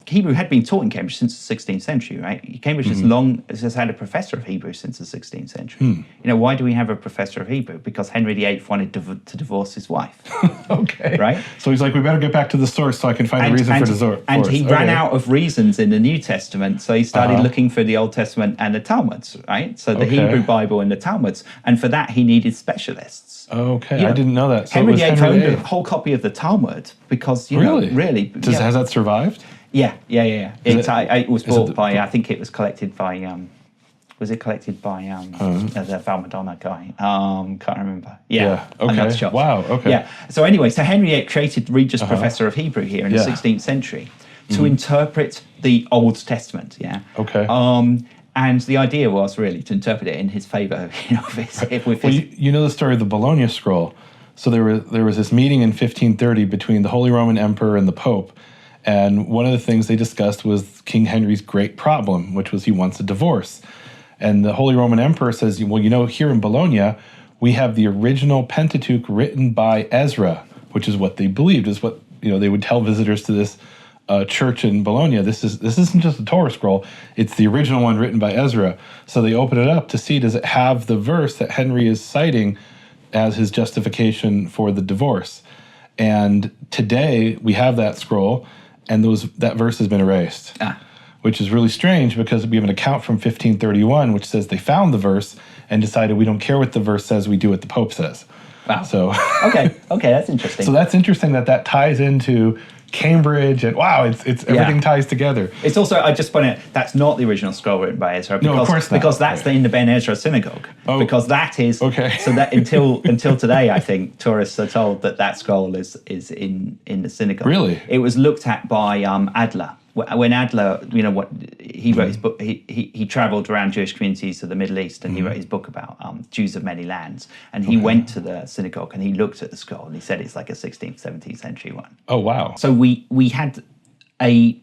Hebrew had been taught in Cambridge since the 16th century, right? Cambridge has had a professor of Hebrew since the 16th century. Why do we have a professor of Hebrew? Because Henry VIII wanted to divorce his wife. Okay. Right? So he's like, we better get back to the source so I can find a reason for divorce. And he ran out of reasons in the New Testament, so he started looking for the Old Testament and the Talmuds, right? So the Hebrew Bible and the Talmuds. And for that, he needed specialists. Okay, I didn't know that. So Henry VIII owned a whole copy of the Talmud because, really? Has that survived? Yeah. It was bought by, I think it was collected by, the Val Madonna guy? Can't remember. Yeah. Okay. Wow, okay. Yeah. So anyway, Henry VIII created Regist Professor of Hebrew here in the 16th century to interpret the Old Testament, Okay. And the idea was really to interpret it in his favour, you know the story of the Bologna Scroll. So there was this meeting in 1530 between the Holy Roman Emperor and the Pope, and one of the things they discussed was King Henry's great problem, which was he wants a divorce. And the Holy Roman Emperor says, well, here in Bologna, we have the original Pentateuch written by Ezra, which is what they believed, is what they would tell visitors to this church in Bologna. This isn't just a Torah scroll; it's the original one written by Ezra. So they open it up to see, does it have the verse that Henry is citing as his justification for the divorce? And today we have that scroll, and that verse has been erased. Which is really strange because we have an account from 1531 which says they found the verse and decided we don't care what the verse says, we do what the Pope says. Wow. So okay, that's interesting. So that's interesting that ties into Cambridge, and wow, it's everything ties together. It's also, I just point out, that's not the original scroll written by Ezra. No, of course not. Because that's in the Ben Ezra synagogue. Oh. Because that is so that until today, I think tourists are told that scroll is in the synagogue. Really? It was looked at by Adler. When Adler, he wrote his book. He travelled around Jewish communities of the Middle East, and he wrote his book about Jews of many lands. And he went to the synagogue and he looked at the scroll, and he said it's like a 16th, 17th century one. Oh wow! So we had a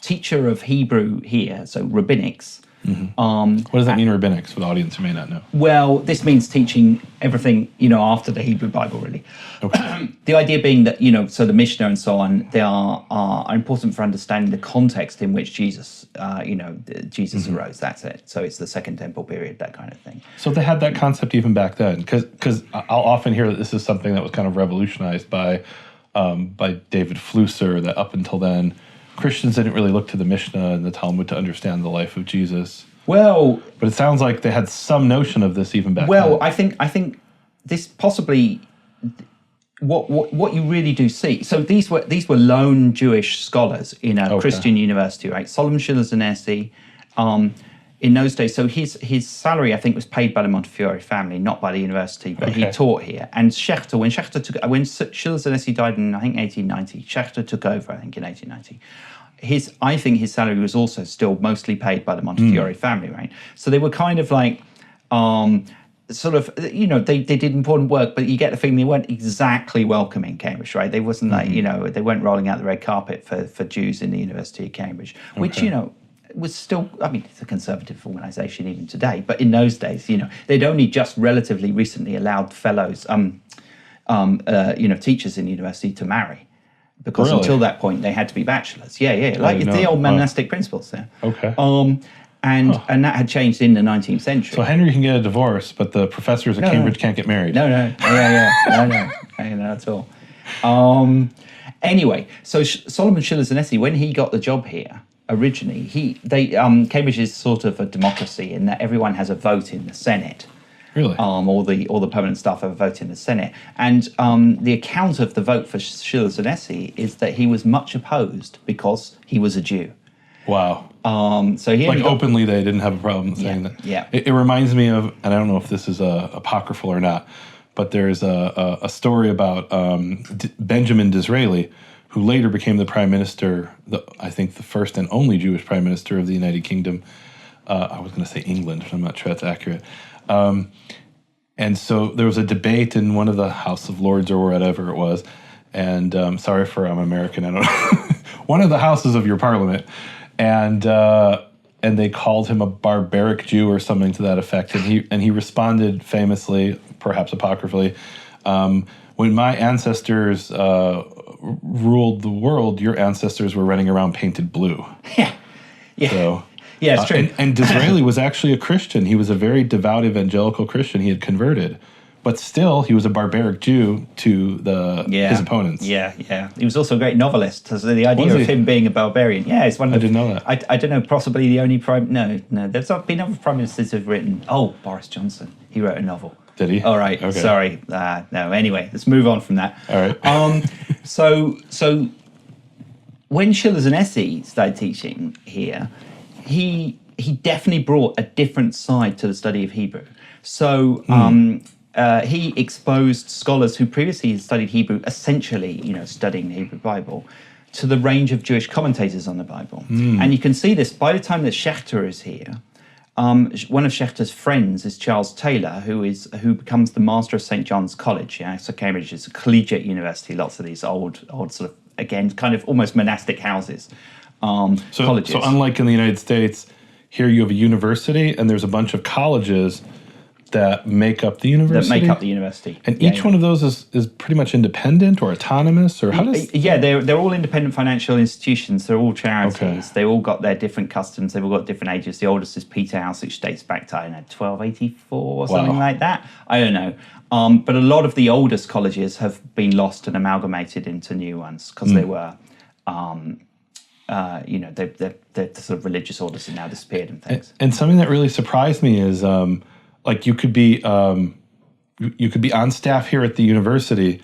teacher of Hebrew here, so rabbinics. What does that mean, rabbinics, for the audience who may not know? Well, this means teaching everything, after the Hebrew Bible, really. Okay. The idea being that, so the Mishnah and so on, they are important for understanding the context in which Jesus arose. That's it. So it's the Second Temple period, that kind of thing. So they had that concept even back then, because I'll often hear that this is something that was kind of revolutionized by David Flusser, that up until then, Christians didn't really look to the Mishnah and the Talmud to understand the life of Jesus. Well, but it sounds like they had some notion of this even back then. Well, I think this possibly what you really do see. So these were lone Jewish scholars in a Christian university, right? Solomon Schiller Zanesi, in those days. So his salary, I think, was paid by the Montefiore family, not by the university, but he taught here. And when Schiller Zanesi died in, I think, 1890, Schechter took over, I think, in 1890. I think his salary was also still mostly paid by the Montefiore family, right? So they were kind of like, they did important work, but you get the feeling they weren't exactly welcoming Cambridge, right? They wasn't like, they weren't rolling out the red carpet for Jews in the University of Cambridge, which, was still, it's a conservative organisation even today, but in those days, they'd only just relatively recently allowed fellows, teachers in the university to marry. Because until that point, they had to be bachelors. Like the old monastic principles there. Okay. And that had changed in the 19th century. So Henry can get a divorce, but the professors at Cambridge can't get married. No, at all. Anyway, so Solomon Schiller Zanesi, when he got the job here, originally, Cambridge is sort of a democracy in that everyone has a vote in the Senate. Really? All the permanent staff have a vote in the Senate. And the account of the vote for Schiller Zanesi is that he was much opposed because he was a Jew. Wow. So he openly they didn't have a problem saying that. Yeah. It reminds me of, and I don't know if this is apocryphal or not, but there's a story about Benjamin Disraeli, who later became the prime minister, I think the first and only Jewish prime minister of the United Kingdom. I was going to say England, but I'm not sure that's accurate. And so there was a debate in one of the House of Lords or whatever it was, and sorry for I'm American, I don't know, one of the houses of your parliament, and they called him a barbaric Jew or something to that effect, and he responded famously, perhaps apocryphally, when my ancestors ruled the world, your ancestors were running around painted blue. Yeah. Yeah. So, yeah, it's true. And Disraeli was actually a Christian. He was a very devout evangelical Christian. He had converted. But still, he was a barbaric Jew to his opponents. Yeah, yeah. He was also a great novelist. So the idea of him being a barbarian. Yeah, it's one of I didn't know that. I don't know, possibly the only No. There's not been other prime ministers who've written... Oh, Boris Johnson. He wrote a novel. Did he? All right, okay. Sorry. No, anyway, let's move on from that. All right. So when Schiller and Hesse started teaching here, he definitely brought a different side to the study of Hebrew. So he exposed scholars who previously had studied Hebrew, essentially, studying the Hebrew Bible, to the range of Jewish commentators on the Bible. And you can see this by the time that Schechter is here. One of Schechter's friends is Charles Taylor, who becomes the master of St. John's College. Yeah, so Cambridge is a collegiate university. Lots of these old sort of, again, kind of almost monastic houses. Colleges. So unlike in the United States, here you have a university and there's a bunch of colleges that make up the university. And each one of those is pretty much independent or autonomous, or how does? Yeah, they're all independent financial institutions. They're all charities. Okay. They all got their different customs. They've all got different ages. The oldest is Peterhouse, which dates back to 1284 or something like that. I don't know. But a lot of the oldest colleges have been lost and amalgamated into new ones because they were. The sort of religious orders have now disappeared and things. And something that really surprised me is. Like you could be on staff here at the university,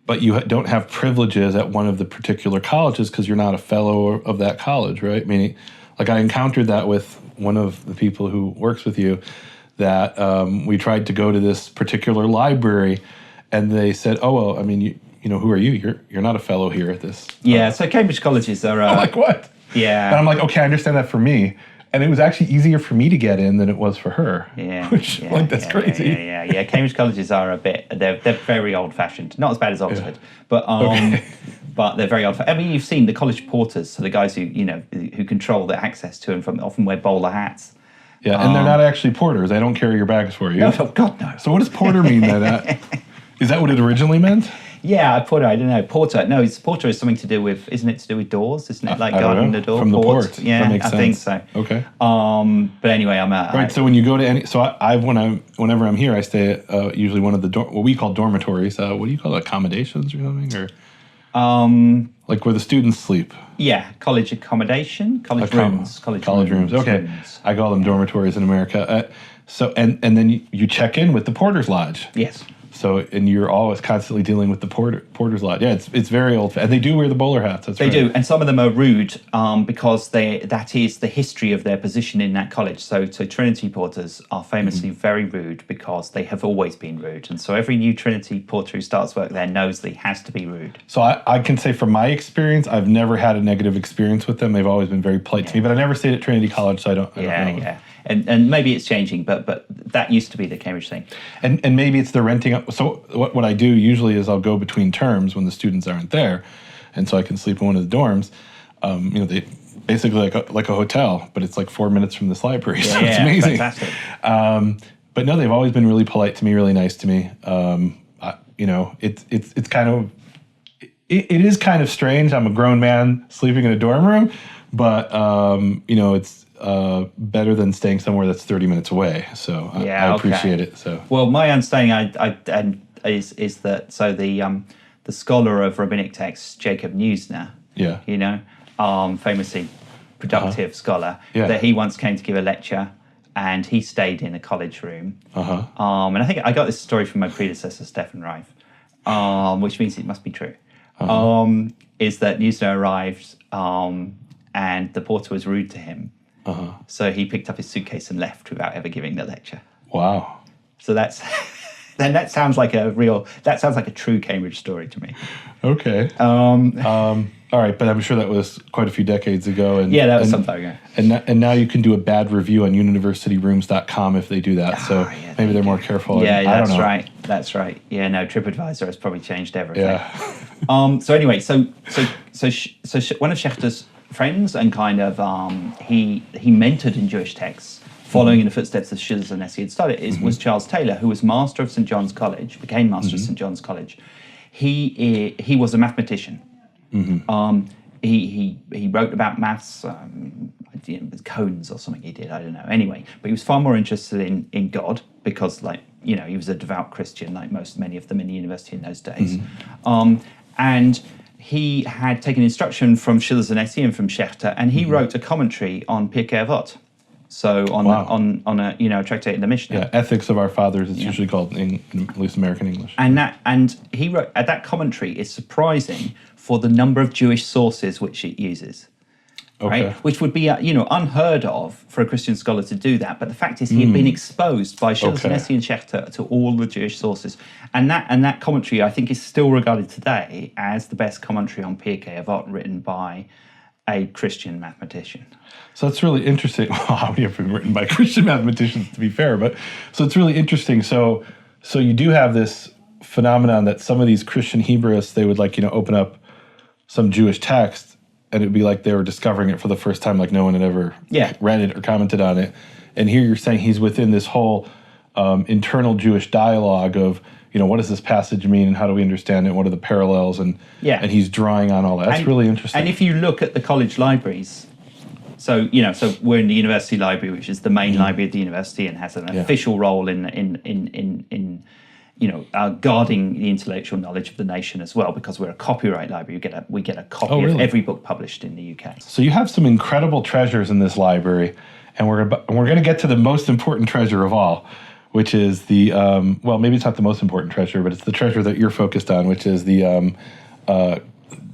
but you don't have privileges at one of the particular colleges because you're not a fellow of that college, right? Meaning, like I encountered that with one of the people who works with you, that we tried to go to this particular library, and they said, "Oh well, I mean, you know, who are you? You're not a fellow here at this." Yeah, so Cambridge colleges are. I'm like, what? Yeah, and I'm like, okay, I understand that for me. And it was actually easier for me to get in than it was for her. Yeah. That's crazy. Yeah. Cambridge colleges are they're very old-fashioned. Not as bad as Oxford, but but they're very old-fashioned. I mean, you've seen the college porters, so the guys who control the access to and from, often wear bowler hats. Yeah, and they're not actually porters. They don't carry your bags for you. No, God, no. So what does porter mean by that? Is that what it originally meant? Yeah, porter. I don't know. Porter. No, porter is something to do with. Isn't it to do with doors? Isn't it like guarding the door? From the port. Yeah, that makes I sense. think so. Okay. But anyway, I'm right. So when you go to any, whenever I'm here, I stay at usually one of the what we call dormitories. What do you call it? Accommodations or something, or like where the students sleep. Yeah, college accommodation, college rooms. Okay, I call them dormitories in America. So and then you check in with the porter's lodge. Yes. So, and you're always constantly dealing with the porter's lodge. Yeah, it's very old. And they do wear the bowler hats. That's right. They do. And some of them are rude because that is the history of their position in that college. So Trinity porters are famously very rude because they have always been rude. And so every new Trinity porter who starts work there knows that he has to be rude. So I can say from my experience, I've never had a negative experience with them. They've always been very polite to me. But I never stayed at Trinity College, so I don't know. Yeah. And maybe it's changing, but that used to be the Cambridge thing. And maybe it's the renting up. So what I do usually is I'll go between terms when the students aren't there, and so I can sleep in one of the dorms. They basically like a hotel, but it's like 4 minutes from this library. So it's amazing. Fantastic. But no, they've always been really polite to me, really nice to me. It's kind of it is kind of strange. I'm a grown man sleeping in a dorm room, but it's better than staying somewhere that's 30 minutes away. So I appreciate it. So well, my understanding is that the scholar of rabbinic texts, Jacob Neusner, famously productive scholar, that he once came to give a lecture and he stayed in a college room. And I think I got this story from my predecessor, Stefan Reif, which means it must be true. Is that Neusner arrived and the porter was rude to him. So he picked up his suitcase and left without ever giving the lecture. Wow. So that sounds like a true Cambridge story to me. Okay. All right, but I'm sure that was quite a few decades ago. And that was some time ago. And now you can do a bad review on universityrooms.com if they do that. So maybe they're more careful. Yeah, that's right. That's right. Yeah, no, TripAdvisor has probably changed everything. Yeah. So anyway, so one of Schechter's friends and kind of he mentored in Jewish texts, following in the footsteps of Schiller and Hesse had studied, was Charles Taylor, who was master of St. John's College, became master of St. John's College. He was a mathematician. He wrote about maths, with cones or something he did, I don't know. Anyway, but he was far more interested in God because, he was a devout Christian, like many of them in the university in those days. And he had taken instruction from Schiller's Nessie and from Schiller, and he wrote a commentary on Pirkei Avot. So on a tractate in the Mishnah. Yeah, Ethics of Our Fathers, it's usually called in at least American English. And he wrote that commentary is surprising for the number of Jewish sources which it uses. Okay. Right? Which would be unheard of for a Christian scholar to do that. But the fact is, he had been exposed by Schiller, Nessie, and Schiller to all the Jewish sources, and that commentary, I think, is still regarded today as the best commentary on Pirkei Avot written by a Christian mathematician. So that's really interesting. Well, how many have been written by Christian mathematicians, to be fair? But so it's really interesting. So you do have this phenomenon that some of these Christian Hebrewists, they would open up some Jewish text, and it'd be like they were discovering it for the first time, like no one had ever read it or commented on it. And here you're saying he's within this whole internal Jewish dialogue of, what does this passage mean and how do we understand it? What are the parallels? And he's drawing on all that. That's really interesting. And if you look at the college libraries, so we're in the university library, which is the main library of the university and has an official role in guarding the intellectual knowledge of the nation as well, because we're a copyright library. We get a copy of every book published in the UK. So you have some incredible treasures in this library, and we're going to get to the most important treasure of all, which is the maybe it's not the most important treasure, but it's the treasure that you're focused on, which is the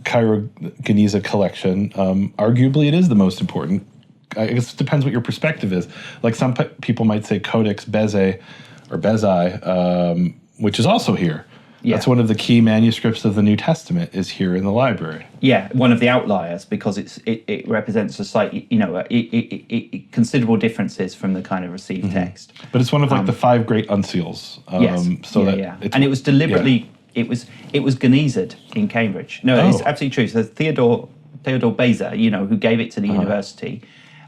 Cairo Geniza collection. Arguably, it is the most important. I guess it depends what your perspective is. Like some people might say Codex Bezae or Bezae, which is also here. Yeah. That's one of the key manuscripts of the New Testament is here in the library. Yeah, one of the outliers because it represents a slightly, considerable differences from the kind of received text. But it's one of the 5 great unseals. And it was deliberately, it was Geniza'd in Cambridge. No, it's absolutely true. So Theodore Beza, who gave it to the university.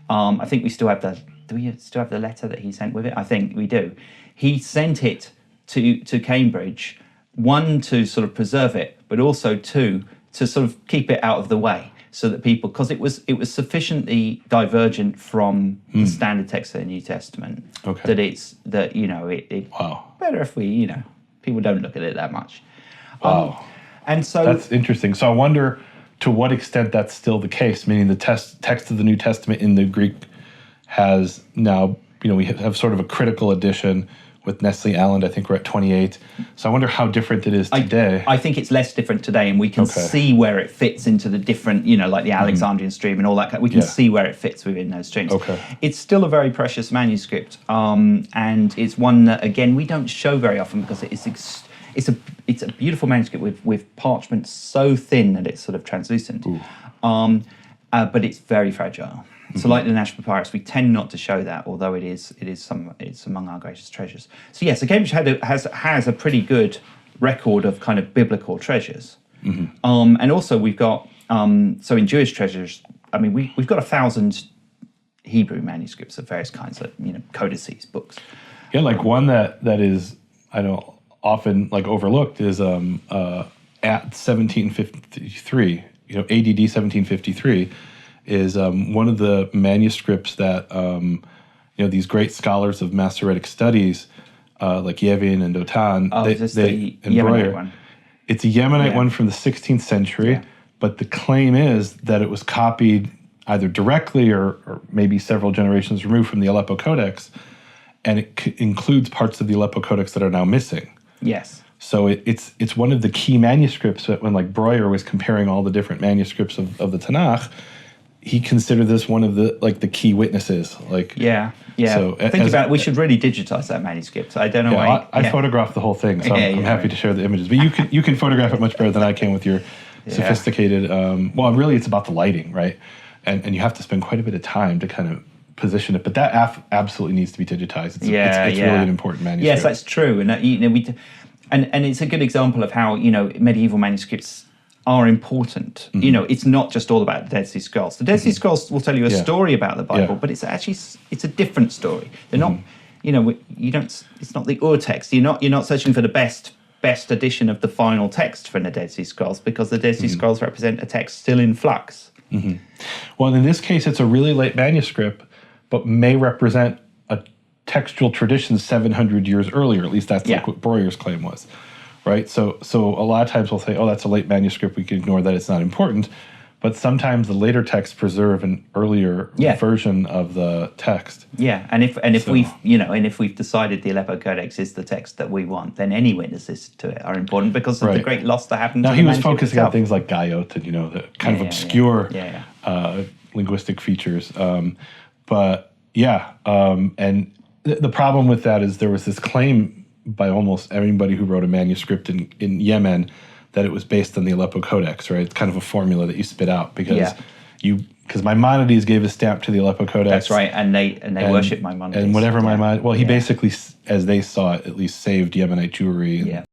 I think we still have do we still have the letter that he sent with it? I think we do. He sent it to Cambridge, one, to sort of preserve it, but also two, to sort of keep it out of the way so that people, because it was sufficiently divergent from the standard text of the New Testament that it's better if we, people don't look at it that much. Wow. And so that's interesting. So I wonder to what extent that's still the case, meaning the text of the New Testament in the Greek has now, we have sort of a critical edition with Nestle Aland. I think we're at 28. So I wonder how different it is today. I think it's less different today, and we can see where it fits into the different, like the Alexandrian stream and all that. We can see where it fits within those streams. Okay. It's still a very precious manuscript, and it's one that, again, we don't show very often because it's a beautiful manuscript with parchment so thin that it's sort of translucent, but it's very fragile. So, like the Nash Papyrus, we tend not to show that, although it's among our greatest treasures. So, yes, Cambridge has a pretty good record of kind of biblical treasures, and also we've got so in Jewish treasures. I mean, we've got 1,000 Hebrew manuscripts of various kinds, like codices, books. Yeah, like one that is often overlooked is at 1753. ADD 1753. Is one of the manuscripts that these great scholars of Masoretic studies, like Yevin and Dotan, they embroider. One? It's a Yemenite one from the 16th century, but the claim is that it was copied either directly or maybe several generations removed from the Aleppo Codex, and it includes parts of the Aleppo Codex that are now missing. Yes. So it's one of the key manuscripts that when Breuer was comparing all the different manuscripts of the Tanakh, he considered this one of the key witnesses. So think about it. We should really digitize that manuscript. I don't know why. I photographed the whole thing, so I'm happy to share the images. But you can photograph it much better than I can with your sophisticated. Really, it's about the lighting, right? And you have to spend quite a bit of time to kind of position it. But that absolutely needs to be digitized. It's really an important manuscript. Yes, that's true. And and it's a good example of how medieval manuscripts are important. It's not just all about the Dead Sea Scrolls. The Dead Sea Scrolls will tell you a story about the Bible, but it's a different story. They're not, it's not the Ur text. You're not searching for the best best edition of the final text from the Dead Sea Scrolls, because the Dead Sea Scrolls represent a text still in flux. Well, in this case, it's a really late manuscript, but may represent a textual tradition 700 years earlier. At least that's like what Breuer's claim was, right? So a lot of times we'll say, oh, that's a late manuscript. We can ignore that. It's not important. But sometimes the later texts preserve an earlier version of the text. Yeah, and if we've decided the Aleppo Codex is the text that we want, then any witnesses to it are important because of the great loss that happened. Now to he the was manuscript focusing itself. on things like Gaiot and the kind of obscure linguistic features. And the problem with that is there was this claim by almost everybody who wrote a manuscript in Yemen that it was based on the Aleppo Codex, right? It's kind of a formula that you spit out because Maimonides gave a stamp to the Aleppo Codex. That's right, and they worship Maimonides. And whatever Maimonides, he basically, as they saw it, at least saved Yemenite Jewry.